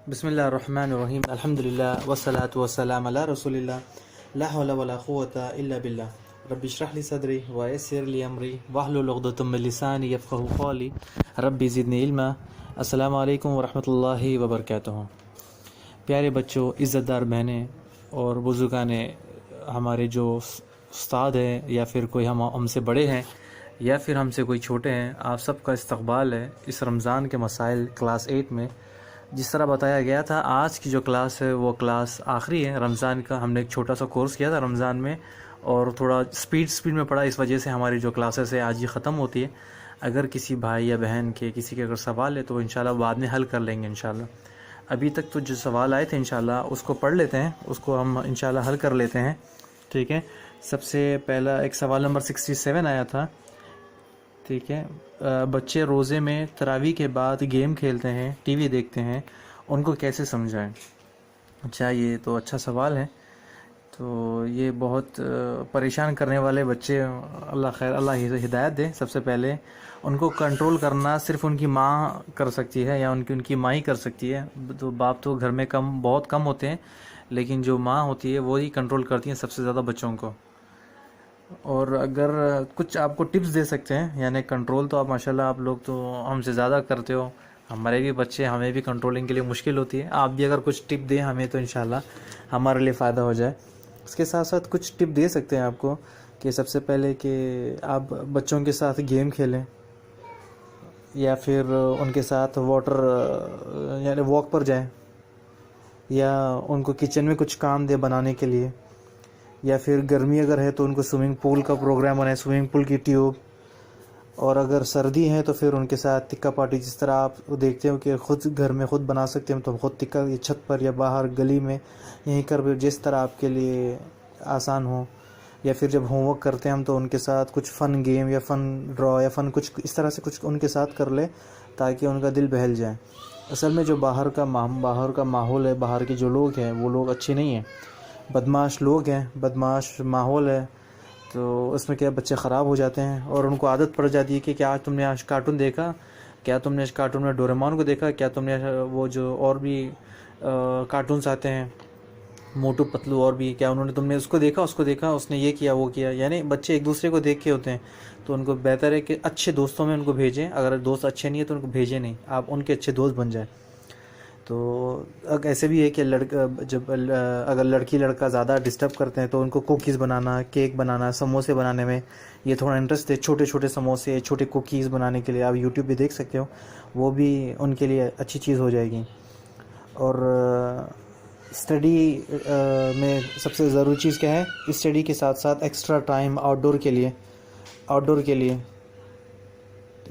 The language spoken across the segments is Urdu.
بسم اللہ الرحمن الرحیم الحمدللہ والصلاة والسلام علی رسول اللہ لا حول ولا قوة الا باللہ رب اشرح لی صدری ویسر لی امری واحلل عقدۃ من لسانی یفقہوا قولی رب زدنی علما۔ السلام علیکم ورحمۃ اللہ وبرکاتہ۔ پیارے بچوں، عزت دار بہنیں اور بزرگان ہمارے جو استاد ہیں یا پھر کوئی ہم سے بڑے ہیں یا پھر ہم سے کوئی چھوٹے ہیں، آپ سب کا استقبال ہے اس رمضان کے مسائل کلاس 8 میں۔ جس طرح بتایا گیا تھا، آج کی جو کلاس ہے وہ کلاس آخری ہے رمضان کا۔ ہم نے ایک چھوٹا سا کورس کیا تھا رمضان میں اور تھوڑا سپیڈ میں پڑھا، اس وجہ سے ہماری جو کلاسز ہے آج ہی ختم ہوتی ہے۔ اگر کسی بھائی یا بہن کے کسی کے اگر سوال ہے تو انشاءاللہ بعد میں حل کر لیں گے انشاءاللہ۔ ابھی تک تو جو سوال آئے تھے انشاءاللہ اس کو پڑھ لیتے ہیں، اس کو ہم انشاءاللہ حل کر لیتے ہیں، ٹھیک ہے۔ سب سے پہلا ایک سوال نمبر 67 آیا تھا، ٹھیک ہے۔ بچے روزے میں تراویح کے بعد گیم کھیلتے ہیں، ٹی وی دیکھتے ہیں، ان کو کیسے سمجھائیں؟ اچھا، یہ تو اچھا سوال ہے۔ تو یہ بہت پریشان کرنے والے بچے، اللہ ہدایت دے۔ سب سے پہلے ان کو کنٹرول کرنا صرف ان کی ماں کر سکتی ہے یا ان کی ماں ہی کر سکتی ہے۔ تو باپ تو گھر میں بہت کم ہوتے ہیں، لیکن جو ماں ہوتی ہے وہی کنٹرول کرتی ہیں سب سے زیادہ بچوں کو۔ اور اگر کچھ آپ کو ٹپس دے سکتے ہیں، یعنی کنٹرول تو آپ ماشاءاللہ آپ لوگ تو ہم سے زیادہ کرتے ہو، ہمارے بھی بچے، ہمیں بھی کنٹرولنگ کے لیے مشکل ہوتی ہے۔ آپ بھی اگر کچھ ٹپ دیں ہمیں تو انشاءاللہ ہمارے لیے فائدہ ہو جائے۔ اس کے ساتھ ساتھ کچھ ٹپ دے سکتے ہیں آپ کو کہ سب سے پہلے کہ آپ بچوں کے ساتھ گیم کھیلیں یا پھر ان کے ساتھ یعنی واک پر جائیں، یا ان کو کچن میں کچھ کام دے بنانے کے لیے، یا پھر گرمی اگر ہے تو ان کو سوئمنگ پول کا پروگرام بنائیں، سوئمنگ پول کی ٹیوب۔ اور اگر سردی ہے تو پھر ان کے ساتھ تکہ پارٹی، جس طرح آپ دیکھتے ہو کہ خود گھر میں خود بنا سکتے ہیں تو خود تکہ، یہ چھت پر یا باہر گلی میں یہیں کر، جس طرح آپ کے لیے آسان ہو۔ یا پھر جب ہوم ورک کرتے ہیں ہم تو ان کے ساتھ کچھ فن گیم یا فن ڈرا یا فن کچھ اس طرح سے کچھ ان کے ساتھ کر لے تاکہ ان کا دل بہل جائے۔ اصل میں جو باہر کا ماحول ہے، باہر کے جو لوگ ہیں وہ لوگ اچھے نہیں ہیں، بدمعاش لوگ ہیں، بدمعاش ماحول ہے، تو اس میں کیا بچے خراب ہو جاتے ہیں اور ان کو عادت پڑ جاتی ہے کہ کیا تم نے آج کارٹون دیکھا، کیا تم نے آج کارٹون میں ڈوریمون کو دیکھا، کیا تم نے وہ جو اور بھی کارٹونز آتے ہیں موٹو پتلو اور بھی، کیا تم نے اس کو دیکھا، اس نے یہ کیا وہ کیا۔ یعنی بچے ایک دوسرے کو دیکھ کے ہوتے ہیں، تو ان کو بہتر ہے کہ اچھے دوستوں میں ان کو بھیجیں۔ اگر دوست اچھے نہیں ہیں تو ان کو بھیجیں نہیں، آپ ان کے اچھے دوست بن جائیں۔ تو ایسے بھی ہے کہ اگر لڑکی لڑکا زیادہ ڈسٹرب کرتے ہیں تو ان کو کوکیز بنانا، کیک بنانا، سموسے بنانے میں یہ تھوڑا انٹرسٹ ہے، چھوٹے چھوٹے سموسے، چھوٹے کوکیز بنانے کے لیے آپ یوٹیوب پہ دیکھ سکتے ہو، وہ بھی ان کے لیے اچھی چیز ہو جائے گی۔ اور اسٹڈی میں سب سے ضروری چیز کیا ہے؟ اسٹڈی کے ساتھ ساتھ ایکسٹرا ٹائم آؤٹ ڈور کے لیے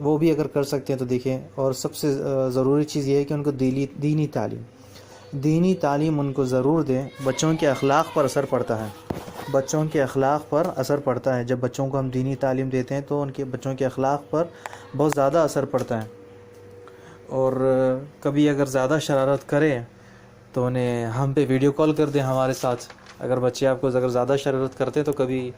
وہ بھی اگر کر سکتے ہیں تو دیکھیں۔ اور سب سے ضروری چیز یہ ہے کہ ان کو دینی تعلیم ان کو ضرور دیں۔ بچوں کے اخلاق پر اثر پڑتا ہے، جب بچوں کو ہم دینی تعلیم دیتے ہیں تو ان کے بچوں کے اخلاق پر بہت زیادہ اثر پڑتا ہے۔ اور کبھی اگر زیادہ شرارت کرے تو انہیں ہم پہ ویڈیو کال کر دیں ہمارے ساتھ۔ اگر بچے آپ کو اگر زیادہ شرارت کرتے ہیں تو کبھی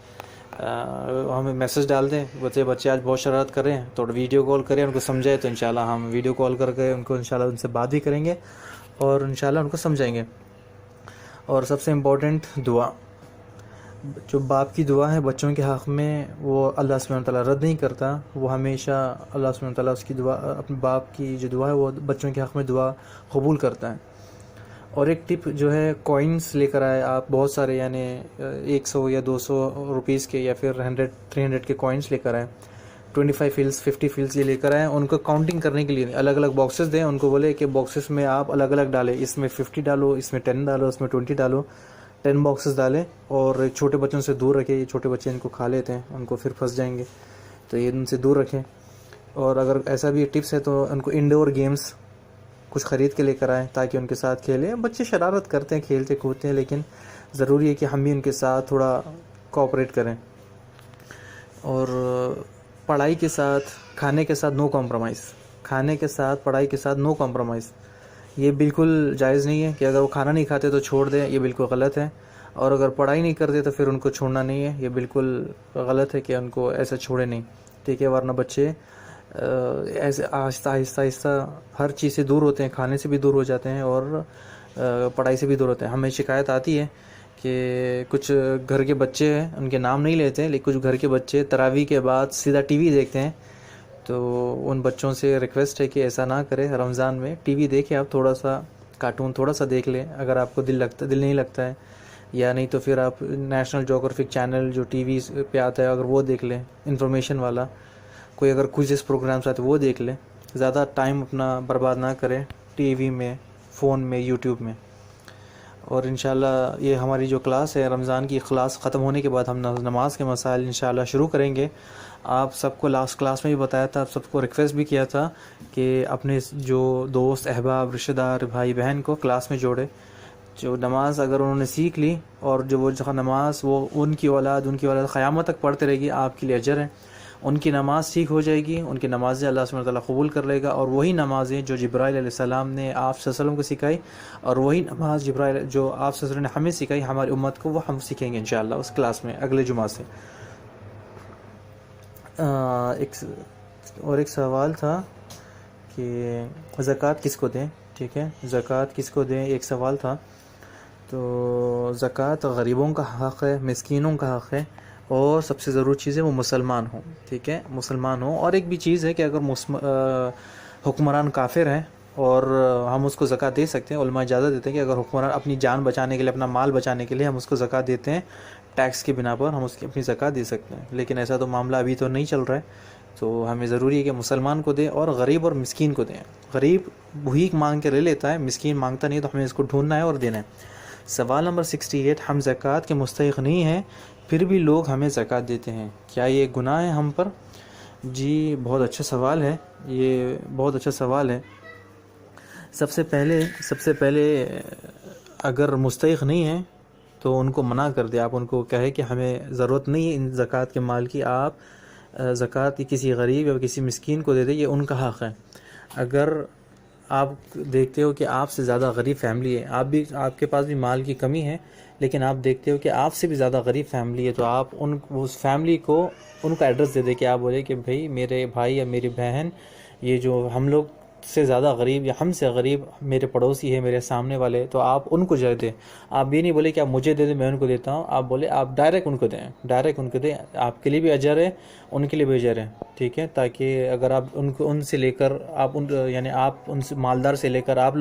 ہمیں میسج ڈال دیں، بچے آج بہت شرارت کر رہے ہیں، تو ویڈیو کال کریں، ان کو سمجھائیں، تو انشاءاللہ ہم ویڈیو کال کر کے ان کو انشاءاللہ ان سے بات بھی کریں گے اور انشاءاللہ ان کو سمجھائیں گے۔ اور سب سے امپورٹنٹ دعا، جو باپ کی دعا ہے بچوں کے حق میں، وہ اللہ سبحانہ وتعالیٰ رد نہیں کرتا، وہ ہمیشہ اللہ سبحانہ وتعالیٰ اس کی دعا، اپنے باپ کی جو دعا ہے وہ بچوں کے حق میں دعا قبول کرتا ہے۔ اور ایک ٹپ جو ہے، کوئنس لے کر آئے آپ بہت سارے، یعنی 100 یا 200 روپیز کے یا پھر 300 کے کوئنس لے کر آئیں، 25 فلس 50 فلس یہ لے کر آئیں۔ ان کو کاؤنٹنگ کرنے کے لیے الگ الگ باکسز دیں، ان کو بولے کہ باکسز میں آپ الگ الگ ڈالیں، اس میں 50 ڈالو، اس میں 10 ڈالو، اس میں 20 ڈالو، 10 باکسز ڈالیں۔ اور چھوٹے بچوں سے دور رکھیں، یہ چھوٹے بچے ان کو کھا لیتے ہیں، ان کو پھر پھنس جائیں گے، تو یہ ان سے دور رکھیں۔ اور اگر ایسا بھی ٹپس ہے تو ان کو انڈور گیمز کچھ خرید کے لے کر آئیں تاکہ ان کے ساتھ کھیلیں۔ بچے شرارت کرتے ہیں، کھیلتے کودتے ہیں، لیکن ضروری ہے کہ ہم بھی ان کے ساتھ تھوڑا کوآپریٹ کریں۔ اور پڑھائی کے ساتھ کھانے کے ساتھ نو کمپرومائز، یہ بالکل جائز نہیں ہے کہ اگر وہ کھانا نہیں کھاتے تو چھوڑ دیں، یہ بالکل غلط ہے۔ اور اگر پڑھائی نہیں کرتے تو پھر ان کو چھوڑنا نہیں ہے، یہ بالکل غلط ہے کہ ان کو ایسا چھوڑے نہیں، ٹھیک ہے، ورنہ بچے ایسے آہستہ آہستہ آہستہ ہر چیز سے دور ہوتے ہیں، کھانے سے بھی دور ہو جاتے ہیں اور پڑھائی سے بھی دور ہوتے ہیں. ہمیں شکایت آتی ہے کہ کچھ گھر کے بچے ہیں، ان کے نام نہیں لیتے ہیں، لیکن کچھ گھر کے بچے تراویح کے بعد سیدھا ٹی وی دیکھتے ہیں. تو ان بچوں سے ریکویسٹ ہے کہ ایسا نہ کرے. رمضان میں ٹی وی دیکھیں، آپ تھوڑا سا کارٹون تھوڑا سا دیکھ لیں اگر آپ کو دل نہیں لگتا ہے، یا نہیں تو پھر آپ نیشنل جیوگرافک چینل جو ٹی وی پہ آتا ہے اگر وہ دیکھ لیں، انفارمیشن والا. کوئی اگر کوئزز پروگرامس آتے وہ دیکھ لیں. زیادہ ٹائم اپنا برباد نہ کریں ٹی وی میں، فون میں، یوٹیوب میں. اور انشاءاللہ یہ ہماری جو کلاس ہے، رمضان کی کلاس ختم ہونے کے بعد ہم نماز کے مسائل انشاءاللہ شروع کریں گے. آپ سب کو لاسٹ کلاس میں بھی بتایا تھا، آپ سب کو ریکویسٹ بھی کیا تھا کہ اپنے جو دوست، احباب، رشتہ دار، بھائی بہن کو کلاس میں جوڑے. جو نماز اگر انہوں نے سیکھ لی اور جو وہ نماز وہ ان کی اولاد قیامت تک پڑھتے رہے گی، آپ کے لیے اجر ہے. ان کی نماز ٹھیک ہو جائے گی، ان کی نمازیں اللہ سبحانہ وتعالیٰ قبول کر لے گا. اور وہی نمازیں جو جبرائیل علیہ السلام نے آپ صلی اللہ علیہ وسلم کو سکھائی، اور وہی نماز جبرائیل جو آپ صلی اللہ علیہ وسلم نے ہمیں سکھائی، ہماری امت کو، وہ ہم سیکھیں گے انشاءاللہ اس کلاس میں اگلے جمعہ سے. ایک سوال تھا کہ زکوٰۃ کس کو دیں. ٹھیک ہے، زکوٰۃ کس کو دیں، ایک سوال تھا. تو زکوٰۃ غریبوں کا حق ہے، مسکینوں کا حق ہے، اور سب سے ضروری چیز ہے وہ مسلمان ہوں. ٹھیک ہے، مسلمان ہوں. اور ایک بھی چیز ہے کہ اگر حکمران کافر ہیں اور ہم اس کو زکوٰۃ دے سکتے ہیں. علماء اجازت دیتے ہیں کہ اگر حکمران اپنی جان بچانے کے لیے، اپنا مال بچانے کے لیے ہم اس کو زکوٰۃ دیتے ہیں، ٹیکس کی بنا پر ہم اس کی اپنی زکوٰۃ دے سکتے ہیں. لیکن ایسا تو معاملہ ابھی تو نہیں چل رہا ہے. تو ہمیں ضروری ہے کہ مسلمان کو دیں اور غریب اور مسکین کو دیں. غریب بھیک مانگ کے لے لیتا ہے، مسکین مانگتا نہیں، تو ہمیں اس کو ڈھونڈنا ہے اور دینا ہے. سوال نمبر 68، ہم زکوٰۃ کے مستحق نہیں ہیں پھر بھی لوگ ہمیں زکوٰۃ دیتے ہیں، کیا یہ گناہ ہے ہم پر؟ جی بہت اچھا سوال ہے، یہ بہت اچھا سوال ہے. سب سے پہلے اگر مستحق نہیں ہیں تو ان کو منع کر دیں. آپ ان کو کہے کہ ہمیں ضرورت نہیں ہے ان زکوٰۃ کے مال کی، آپ زکوٰۃ کسی غریب یا کسی مسکین کو دے دیں، یہ ان کا حق ہے. اگر آپ دیکھتے ہو کہ آپ سے زیادہ غریب فیملی ہے، آپ کے پاس بھی مال کی کمی ہے، لیکن آپ دیکھتے ہو کہ آپ سے بھی زیادہ غریب فیملی ہے، تو آپ اس فیملی کو ان کا ایڈریس دے دیں کہ آپ بولے کہ بھائی میرے بھائی یا میری بہن، یہ جو ہم لوگ سے زیادہ غریب یا ہم سے غریب میرے پڑوسی ہے، میرے سامنے والے، تو آپ ان کو دیں. آپ یہ نہیں بولے کہ آپ مجھے دے دیں میں ان کو دیتا ہوں، آپ بولے آپ ڈائریکٹ ان کو دیں. آپ کے لیے بھی اجر ہے، ان کے لیے بھی اجر ہے. ٹھیک ہے، تاکہ اگر آپ ان سے لے کر آپ ان سے مالدار سے لے کر آپ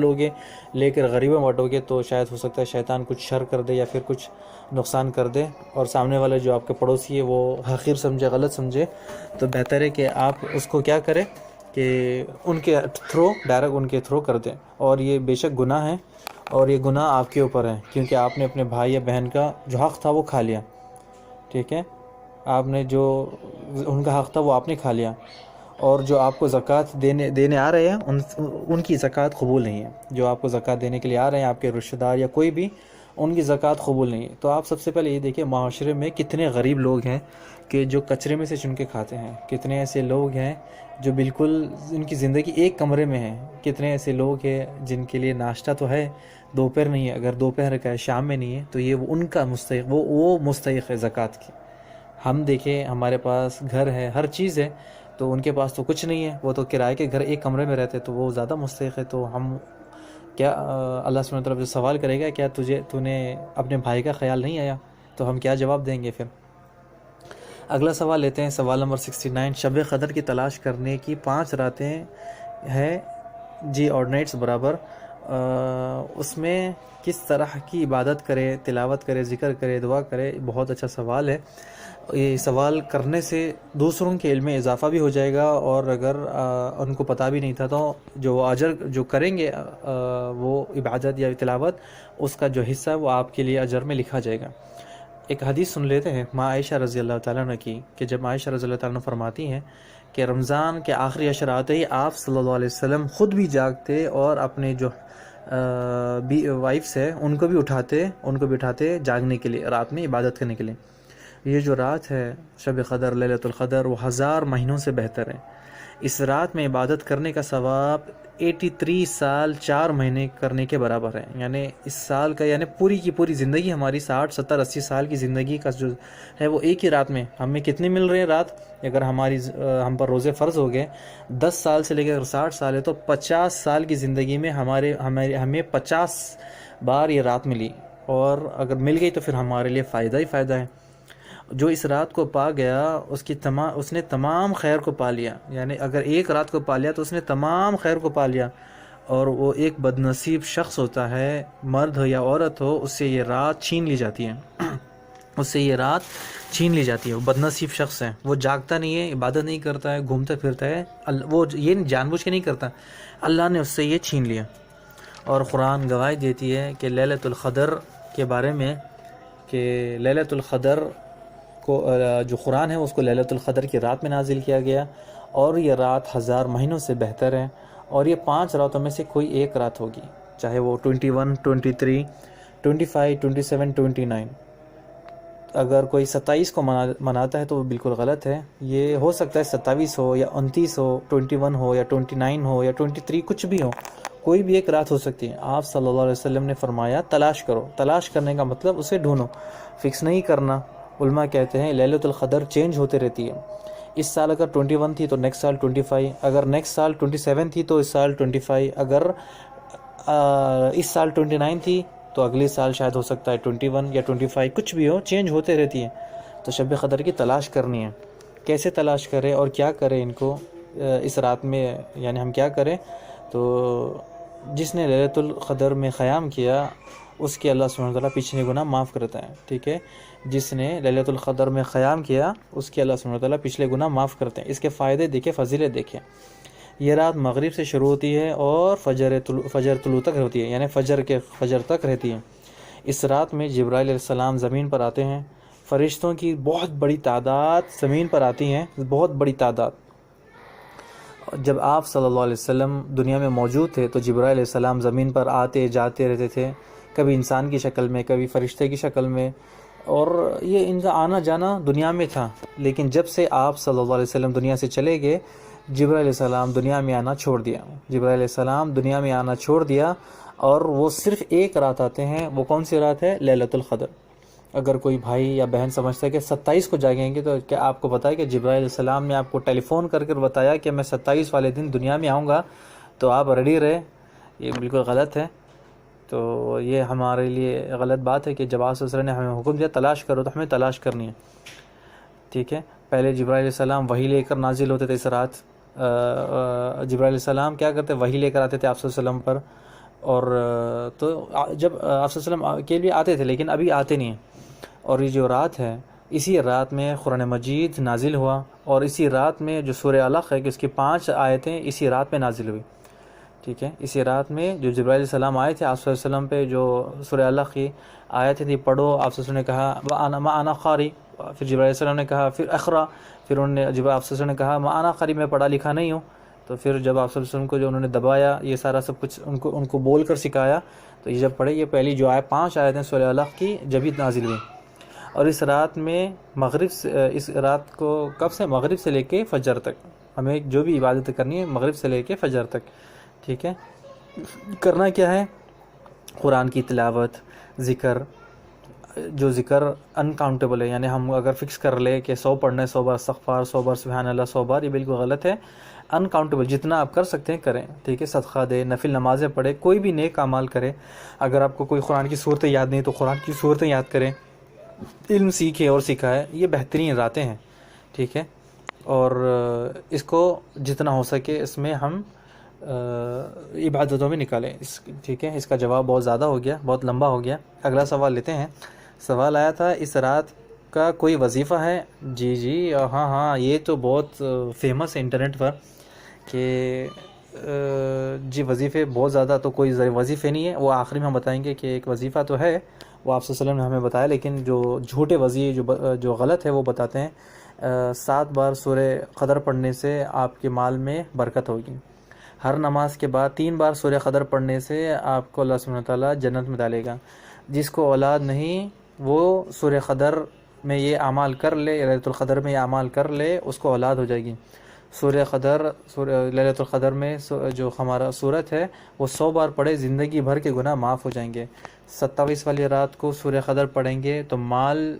لے کر غریبوں بانٹو گے تو شاید ہو سکتا ہے شیطان کچھ شر کر دے یا پھر کچھ نقصان کر دے، اور سامنے والے جو آپ کے پڑوسی ہے وہ حقیر سمجھے، غلط سمجھے. تو بہتر ہے کہ آپ اس کو کیا کریں کہ ان کے ڈائریکٹ ان کے تھرو کر دیں. اور یہ بے شک گناہ ہے، اور یہ گناہ آپ کے اوپر ہے، کیونکہ آپ نے اپنے بھائی یا بہن کا جو حق تھا وہ کھا لیا. ٹھیک ہے، آپ نے جو ان کا حق تھا وہ آپ نے کھا لیا. اور جو آپ کو زکوٰۃ دینے آ رہے ہیں ان کی زکوٰۃ قبول نہیں ہے. جو آپ کو زکوٰۃ دینے کے لیے آ رہے ہیں، آپ کے رشتہ دار یا کوئی بھی، ان کی زکوٰۃ قبول نہیں ہے. تو آپ سب سے پہلے یہ دیکھیں معاشرے میں کتنے غریب لوگ ہیں کہ جو کچرے میں سے چن کے کھاتے ہیں. کتنے ایسے لوگ ہیں جو بالکل ان کی زندگی ایک کمرے میں ہے. کتنے ایسے لوگ ہیں جن کے لیے ناشتہ تو ہے، دوپہر نہیں ہے، اگر دوپہر کا ہے شام میں نہیں ہے، تو یہ ان کا مستحق، وہ مستحق ہے زکوٰۃ کی. ہم دیکھیں ہمارے پاس گھر ہے، ہر چیز ہے، تو ان کے پاس تو کچھ نہیں ہے، وہ تو کرائے کے گھر ایک کمرے میں رہتے، تو وہ زیادہ مستحق ہے. تو ہم کیا اللہ سبحانہ وتعالیٰ جو سوال کرے گا کیا تو نے اپنے بھائی کا خیال نہیں آیا، تو ہم کیا جواب دیں گے پھر؟ اگلا سوال لیتے ہیں، سوال نمبر 69، شب قدر کی تلاش کرنے کی 5 راتیں ہیں جی اور نائٹس برابر، اس میں کس طرح کی عبادت کرے، تلاوت کرے، ذکر کرے، دعا کرے؟ بہت اچھا سوال ہے. یہ سوال کرنے سے دوسروں کے علم میں اضافہ بھی ہو جائے گا، اور اگر ان کو پتہ بھی نہیں تھا تو جو اجر جو کریں گے وہ عبادت یا تلاوت، اس کا جو حصہ ہے وہ آپ کے لیے اجر میں لکھا جائے گا. ایک حدیث سن لیتے ہیں ماں عائشہ رضی اللہ تعالیٰ عنہ کی، کہ جب عائشہ رضی اللہ تعالیٰ عنہ فرماتی ہیں کہ رمضان کے آخری عشر آتے ہی آپ صلی اللہ علیہ وسلم خود بھی جاگتے اور اپنے جو وائفس ہے ان کو بھی اٹھاتے جاگنے کے لیے، رات میں عبادت کرنے کے لیے. یہ جو رات ہے شب قدر، لیلۃ القدر، وہ 1000 مہینوں سے بہتر ہے. اس رات میں عبادت کرنے کا ثواب 83 سال 4 مہینے کرنے کے برابر ہے. یعنی اس سال کا یعنی پوری کی پوری زندگی ہماری 60 70 80 سال کی زندگی کا جو ہے وہ ایک ہی رات میں ہمیں کتنے مل رہے ہیں رات. اگر ہم پر روزے فرض ہو گئے 10 سال سے لے کے اگر 60 سال ہے تو 50 سال کی زندگی میں ہمیں 50 بار یہ رات ملی. اور اگر مل گئی تو پھر ہمارے لیے فائدہ ہی فائدہ ہے. جو اس رات کو پا گیا اس نے تمام خیر کو پا لیا. یعنی اگر ایک رات کو پا لیا تو اس نے تمام خیر کو پا لیا. اور وہ ایک بد نصیب شخص ہوتا ہے, مرد ہو یا عورت ہو, اس سے یہ رات چھین لی جاتی ہے. اس سے یہ رات چھین لی جاتی ہے. وہ بد نصیب شخص ہے, وہ جاگتا نہیں ہے, عبادت نہیں کرتا ہے, گھومتا پھرتا ہے, وہ یہ جان بوجھ کے نہیں کرتا, اللہ نے اس سے یہ چھین لیا. اور قرآن گواہی دیتی ہے کہ لیلۃ القدر کے بارے میں کہ لیلۃ القدر کو جو قرآن ہے اس کو لیلۃ القدر کی رات میں نازل کیا گیا, اور یہ رات 1000 مہینوں سے بہتر ہے. اور یہ 5 راتوں میں سے کوئی ایک رات ہوگی, چاہے وہ 21 23 25 27 29. اگر کوئی 27 کو مناتا ہے تو وہ بالکل غلط ہے. یہ ہو سکتا ہے 27 ہو یا 29 ہو, 21 ہو یا 29 ہو یا 23, کچھ بھی ہو, کوئی بھی ایک رات ہو سکتی ہے. آپ صلی اللہ علیہ وسلم نے فرمایا تلاش کرو. تلاش کرنے کا مطلب اسے ڈھونڈو, فکس نہیں کرنا. علماء کہتے ہیں لیلۃ القدر چینج ہوتے رہتی ہے. اس سال اگر 21 تھی تو نیکسٹ سال 25, اگر نیکسٹ سال 27 تھی تو اس سال 25, اگر اس سال 29 تھی تو اگلے سال شاید ہو سکتا ہے 21 یا 25, کچھ بھی ہو, چینج ہوتے رہتی ہے. تو شب قدر کی تلاش کرنی ہے. کیسے تلاش کرے اور کیا کرے ان کو اس رات میں, یعنی ہم کیا کریں؟ تو جس نے لیلۃ القدر میں قیام کیا اس کے اللہ سبحانہ وتعالیٰ پچھلے گناہ معاف کرتا ہے. ٹھیک ہے, جس نے لیلۃ القدر میں قیام کیا اس کے اللہ سبحانہ وتعالیٰ پچھلے گناہ معاف کرتے ہیں. اس کے فائدے دیکھیں, فضیلت دیکھیں. یہ رات مغرب سے شروع ہوتی ہے اور فجر طلوع تک ہوتی ہے, یعنی فجر تک رہتی ہے. اس رات میں جبرائیل علیہ السلام زمین پر آتے ہیں. فرشتوں کی بہت بڑی تعداد زمین پر آتی ہیں, بہت بڑی تعداد. جب آپ صلی اللہ علیہ وسلم دنیا میں موجود تھے تو جبرائیل علیہ السلام زمین پر آتے جاتے رہتے تھے, کبھی انسان کی شکل میں, کبھی فرشتے کی شکل میں, اور یہ ان کا آنا جانا دنیا میں تھا. لیکن جب سے آپ صلی اللہ علیہ وسلم دنیا سے چلے گئے, جبرائیل علیہ السلام دنیا میں آنا چھوڑ دیا. جبرائیل علیہ السلام دنیا میں آنا چھوڑ دیا, اور وہ صرف ایک رات آتے ہیں. وہ کون سی رات ہے؟ لیلۃ القدر. اگر کوئی بھائی یا بہن سمجھتا ہے کہ 27 کو جاگیں گے, تو کیا آپ کو پتہ ہے کہ جبرائیل علیہ السلام نے آپ کو ٹیلی فون کر کے بتایا کہ میں 27 والے دن دنیا میں آؤں گا, تو آپ ریڈی رہے؟ یہ بالکل غلط ہے. تو یہ ہمارے لیے غلط بات ہے کہ جب آپ صلی اللہ علیہ وسلم نے ہمیں حکم دیا تلاش کرو, تو ہمیں تلاش کرنی ہے. ٹھیک ہے, پہلے جبرائیل علیہ السلام وحی لے کر نازل ہوتے تھے اس رات. جبرائیل علیہ السلام کیا کرتے, وحی لے کر آتے تھے آپ صلی اللہ علیہ وسلم پر. اور تو جب آپ صلی اللہ علیہ وسلم کے لیے آتے تھے, لیکن ابھی آتے نہیں ہیں. اور یہ جو رات ہے, اسی رات میں قرآن مجید نازل ہوا, اور اسی رات میں جو سورہ علق ہے کہ اس کی 5 آیتیں اسی رات میں نازل ہوئی. ٹھیک ہے, اسی رات میں جو جبرائیل علیہ السلام آئے تھے آپ صلی اللہ علیہ وسلم پہ, جو سورہ علق کی آیتیں تھی پڑھو, آپ صلی اللہ علیہ وسلم نے کہا ما انا قاری, پھر جبرائیل علیہ السلام نے کہا پھر اقرا, پھر انہوں نے آپ صلی اللہ علیہ وسلم نے کہا ما انا قاری, میں پڑھا لکھا نہیں ہوں. تو پھر جب آپ صلی اللہ علیہ وسلم کو جو انہوں نے دبایا, یہ سارا سب کچھ ان کو بول کر سکھایا, تو یہ جب پڑھے, یہ پہلی جو 5 آیتیں سورہ علق کی جب ہی نازل ہوئی. اور اس رات میں مغرب سے, اس رات کو کب سے, مغرب سے لے کے فجر تک, ہمیں جو بھی عبادت کرنی ہے مغرب سے لے کے فجر تک. ٹھیک ہے, کرنا کیا ہے؟ قرآن کی تلاوت, ذکر. جو ذکر انکاؤنٹیبل ہے, یعنی ہم اگر فکس کر لے کہ 100 پڑھنا ہے, 100 بار استغفار, 100 بار سبحان اللہ, 100 بار, یہ بالکل غلط ہے. انکاؤنٹیبل جتنا آپ کر سکتے ہیں کریں. ٹھیک ہے, صدقہ دے, نفل نمازیں پڑھے, کوئی بھی نیک اعمال کرے. اگر آپ کو کوئی قرآن کی صورتیں یاد نہیں تو قرآن کی صورتیں یاد کریں, علم سیکھے اور سکھائے. یہ بہترین راتیں ہیں. ٹھیک ہے, اور اس کو جتنا ہو سکے اس میں ہم عبادتوں میں نکالیں. ٹھیک ہے, اس کا جواب بہت زیادہ ہو گیا, بہت لمبا ہو گیا. اگلا سوال لیتے ہیں. سوال آیا تھا اس رات کا کوئی وظیفہ ہے؟ جی ہاں, یہ تو بہت فیمس ہے انٹرنیٹ پر کہ جی وظیفے بہت زیادہ, تو کوئی وظیفے نہیں ہے. وہ آخری میں ہم بتائیں گے کہ ایک وظیفہ تو ہے, وہ آپ صلی اللہ علیہ وسلم نے ہمیں بتایا, لیکن جو جھوٹے وظیفے جو غلط ہے وہ بتاتے ہیں. 7 بار سورہ قدر پڑھنے سے آپ کے مال میں برکت ہوگی. ہر نماز کے بعد 3 بار سورہ قدر پڑھنے سے آپ کو اللہ سبحانہ وتعالیٰ جنت میں ڈالے گا. جس کو اولاد نہیں وہ سورہ قدر میں یہ اعمال کر لے, لیلۃ القدر میں یہ اعمال کر لے, اس کو اولاد ہو جائے گی. سورہ قدر، لیلۃ القدر میں جو ہمارا صورت ہے وہ 100 بار پڑھے زندگی بھر کے گناہ معاف ہو جائیں گے۔ 27 والی رات کو سورہ قدر پڑھیں گے تو مال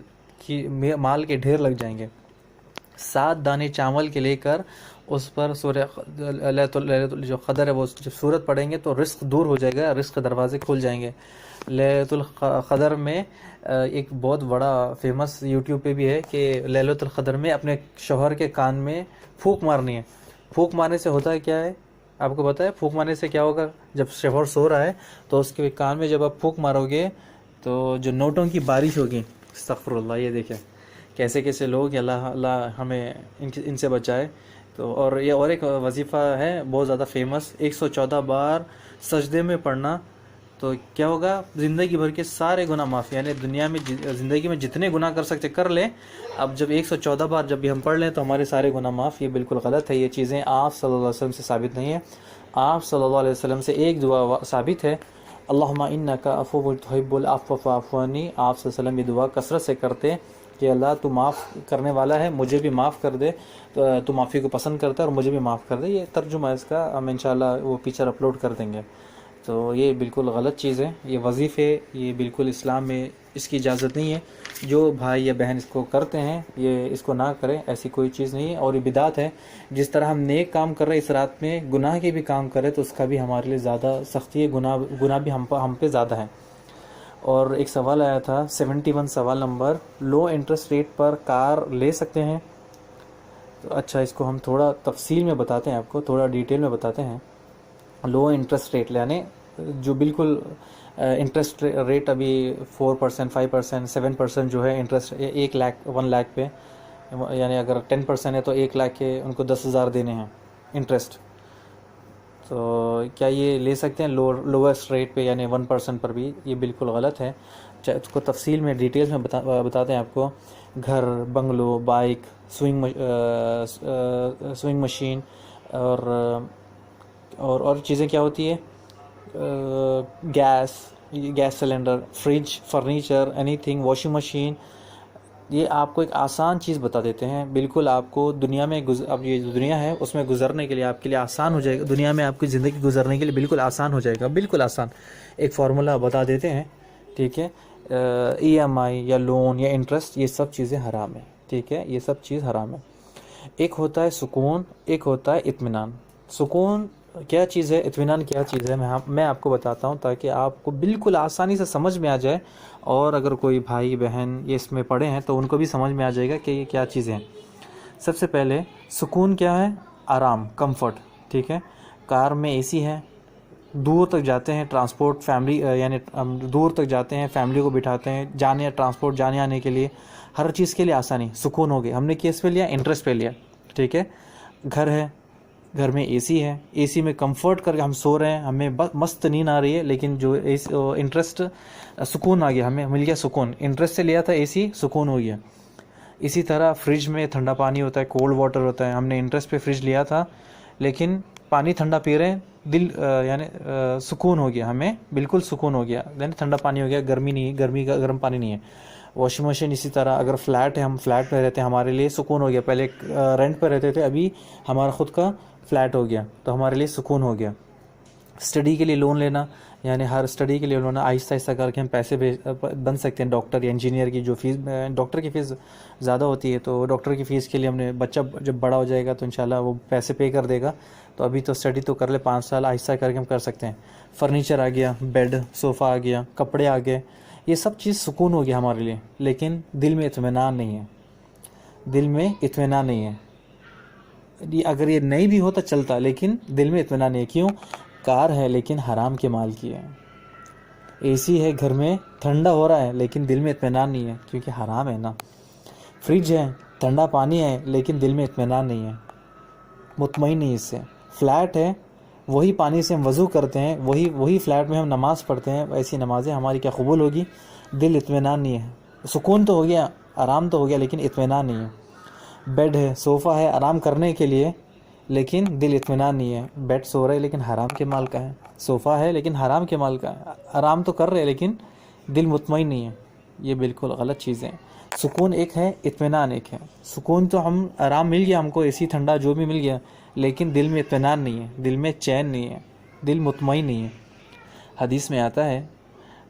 کے ڈھیر لگ جائیں گے۔ 7 دانے چاول کے لے کر اس پر سورہ جو قدر ہے وہ جب سورت پڑھیں گے تو رزق دور ہو جائے گا، رزق دروازے کھل جائیں گے۔ لیلۃ القدر میں ایک بہت بڑا فیمس یوٹیوب پہ بھی ہے کہ لیلۃ القدر میں اپنے شوہر کے کان میں پھونک مارنی ہے۔ پھونک مارنے سے ہوتا ہے کیا ہے آپ کو پتہ ہے؟ پھونک مارنے سے کیا ہوگا؟ جب شوہر سو رہا ہے تو اس کے کان میں جب آپ پھونک مارو گے تو جو نوٹوں کی بارش ہوگی، استغفر اللہ، یہ دیکھیں کیسے کیسے لوگ، اللہ ہمیں ان سے بچائے۔ تو اور یہ اور ایک وظیفہ ہے بہت زیادہ فیمس، 114 بار سجدے میں پڑھنا، تو کیا ہوگا؟ زندگی بھر کے سارے گناہ معاف، یعنی دنیا میں زندگی میں جتنے گناہ کر سکتے کر لیں، اب جب 114 بار جب بھی ہم پڑھ لیں تو ہمارے سارے گناہ معاف۔ یہ بالکل غلط ہے، یہ چیزیں آپ صلی اللہ علیہ وسلم سے ثابت نہیں ہیں۔ آپ صلی اللہ علیہ وسلم سے ایک دعا ثابت ہے، اللہم انک عفو تحب العفو فاعف عنی۔ آپ صلی اللہ علیہ وسلم یہ دعا کثرت سے کرتے کہ اللہ تو معاف کرنے والا ہے، مجھے بھی معاف کر دے، تو معافی کو پسند کرتا ہے اور مجھے بھی معاف کر دے۔ یہ ترجمہ ہے اس کا، ہم انشاءاللہ وہ پیچر اپلوڈ کر دیں گے۔ تو یہ بالکل غلط چیز ہے، یہ وظیفے، یہ بالکل اسلام میں اس کی اجازت نہیں ہے۔ جو بھائی یا بہن اس کو کرتے ہیں یہ اس کو نہ کریں، ایسی کوئی چیز نہیں ہے، اور یہ بدعت ہے۔ جس طرح ہم نیک کام کر رہے اس رات میں گناہ کے بھی کام کریں تو اس کا بھی ہمارے لیے زیادہ سختی ہے، گناہ بھی ہم پہ زیادہ ہے۔ اور ایک سوال آیا تھا 71 سوال نمبر، لو انٹرسٹ ریٹ پر کار لے سکتے ہیں؟ تو اچھا، اس کو ہم تھوڑا تفصیل میں بتاتے ہیں، آپ کو تھوڑا ڈیٹیل میں بتاتے ہیں۔ لو انٹرسٹ ریٹ یعنی جو بالکل انٹرسٹ ریٹ ابھی 4%، 5%، 7% جو ہے انٹرسٹ 1 لاکھ پہ، یعنی اگر 10% ہے تو 1 لاکھ کے ان کو 10,000 دینے ہیں انٹرسٹ، تو کیا یہ لے سکتے ہیں لویسٹ ریٹ پہ یعنی 1% پر بھی؟ یہ بالکل غلط ہے۔ اس کو تفصیل میں ڈیٹیلز میں بتاتے ہیں آپ کو۔ گھر، بنگلو، بائک، سوئنگ مشین اور چیزیں کیا ہوتی ہے، gas cylinder, fridge, furniture, anything, washing machine, یہ آپ کو ایک آسان چیز بتا دیتے ہیں، بالکل آپ کو دنیا میں اب یہ جو دنیا ہے اس میں گزرنے کے لیے آپ کے لیے آسان ہو جائے گا، دنیا میں آپ کی زندگی گزرنے کے لیے بالکل آسان ہو جائے گا، بالکل آسان۔ ایک فارمولا بتا دیتے ہیں، ٹھیک ہے؟ EMI یا لون یا انٹرسٹ، یہ سب چیزیں حرام ہیں، ٹھیک ہے؟ یہ سب چیز حرام ہے۔ ایک ہوتا ہے سکون، ایک ہوتا ہے اطمینان۔ سکون کیا چیز ہے، اطمینان کیا چیز ہے، میں آپ کو بتاتا ہوں تاکہ آپ کو بالکل آسانی سے سمجھ میں آ جائے، اور اگر کوئی بھائی بہن یہ اس میں پڑھے ہیں تو ان کو بھی سمجھ میں آ جائے گا کہ یہ کیا چیزیں ہیں۔ سب سے پہلے سکون کیا ہے؟ آرام، کمفرٹ، ٹھیک ہے؟ کار میں AC ہے، دور تک جاتے ہیں ٹرانسپورٹ، فیملی یعنی ہم دور تک جاتے ہیں، فیملی کو بٹھاتے ہیں، ٹرانسپورٹ جانے آنے کے لیے، ہر چیز کے لیے آسانی، سکون ہو گیا۔ ہم نے کیس پہ لیا؟ انٹرسٹ پہ لیا، ٹھیک ہے؟ گھر ہے، گھر میں AC ہے، AC میں کمفرٹ کر کے ہم سو رہے ہیں، ہمیں مست نیند آ رہی ہے، لیکن جو انٹرسٹ، سکون آ گیا، ہمیں مل گیا سکون، انٹرسٹ سے لیا تھا AC، سکون ہو گیا۔ اسی طرح فریج میں ٹھنڈا پانی ہوتا ہے، کولڈ واٹر ہوتا ہے، ہم نے انٹرسٹ پہ فریج لیا تھا لیکن پانی ٹھنڈا پی رہے ہیں، دل یعنی سکون ہو گیا، ہمیں بالکل سکون ہو گیا، یعنی ٹھنڈا پانی ہو گیا، گرمی نہیں، گرمی کا گرم پانی نہیں ہے۔ واشنگ مشین اسی طرح، اگر فلیٹ ہے، ہم فلیٹ میں رہتے ہیں، ہمارے لیے سکون ہو گیا، پہلے رینٹ پہ رہتے تھے، ابھی ہمارا خود کا فلیٹ ہو گیا تو ہمارے لیے سکون ہو گیا۔ اسٹڈی کے لیے لون لینا، یعنی ہر اسٹڈی کے لیے لون آہستہ آہستہ کر کے ہم پیسے بن سکتے ہیں۔ ڈاکٹر یا انجینئر کی جو فیس، ڈاکٹر کی فیس زیادہ ہوتی ہے تو ڈاکٹر کی فیس کے لیے ہم نے، بچہ جب بڑا ہو جائے گا تو انشاءاللہ وہ پیسے پے کر دے گا، تو ابھی تو اسٹڈی تو کر لے 5 سال، آہستہ کر کے ہم کر سکتے ہیں۔ فرنیچر آ گیا، بیڈ، صوفہ آ گیا، کپڑے آ گئے، یہ سب چیز سکون ہو گیا ہمارے لیے، لیکن دل میں اطمینان نہیں ہے، دل میں اطمینان نہیں ہے۔ اگر یہ نہیں بھی ہوتا چلتا، لیکن دل میں اطمینان نہیں ہے۔ کیوں؟ کار ہے لیکن حرام کے مال کی ہے، AC ہے گھر میں، ٹھنڈا ہو رہا ہے لیکن دل میں اطمینان نہیں ہے کیونکہ حرام ہے نا۔ فریج ہے، ٹھنڈا پانی ہے لیکن دل میں اطمینان نہیں ہے، مطمئن نہیں اس سے۔ فلیٹ ہے، وہی پانی سے ہم وضو کرتے ہیں، وہی فلیٹ میں ہم نماز پڑھتے ہیں، ایسی نمازیں ہماری کیا قبول ہوگی؟ دل اطمینان نہیں ہے۔ سکون تو ہو گیا، آرام تو ہو گیا، لیکن اطمینان نہیں ہے۔ بیڈ ہے، صوفہ ہے آرام کرنے کے لیے، لیکن دل اطمینان نہیں ہے۔ بیڈ سو رہے لیکن حرام کے مال کا ہے، صوفہ ہے لیکن حرام کے مال کا ہے، آرام تو کر رہے لیکن دل مطمئن نہیں ہے، یہ بالکل غلط چیزیں ہیں۔ سکون ایک ہے، اطمینان ایک ہے۔ سکون تو ہم آرام مل گیا، ہم کو اے سی ٹھنڈا جو بھی مل گیا، لیکن دل میں اطمینان نہیں ہے، دل میں چین نہیں ہے، دل مطمئن نہیں ہے۔ حدیث میں آتا ہے،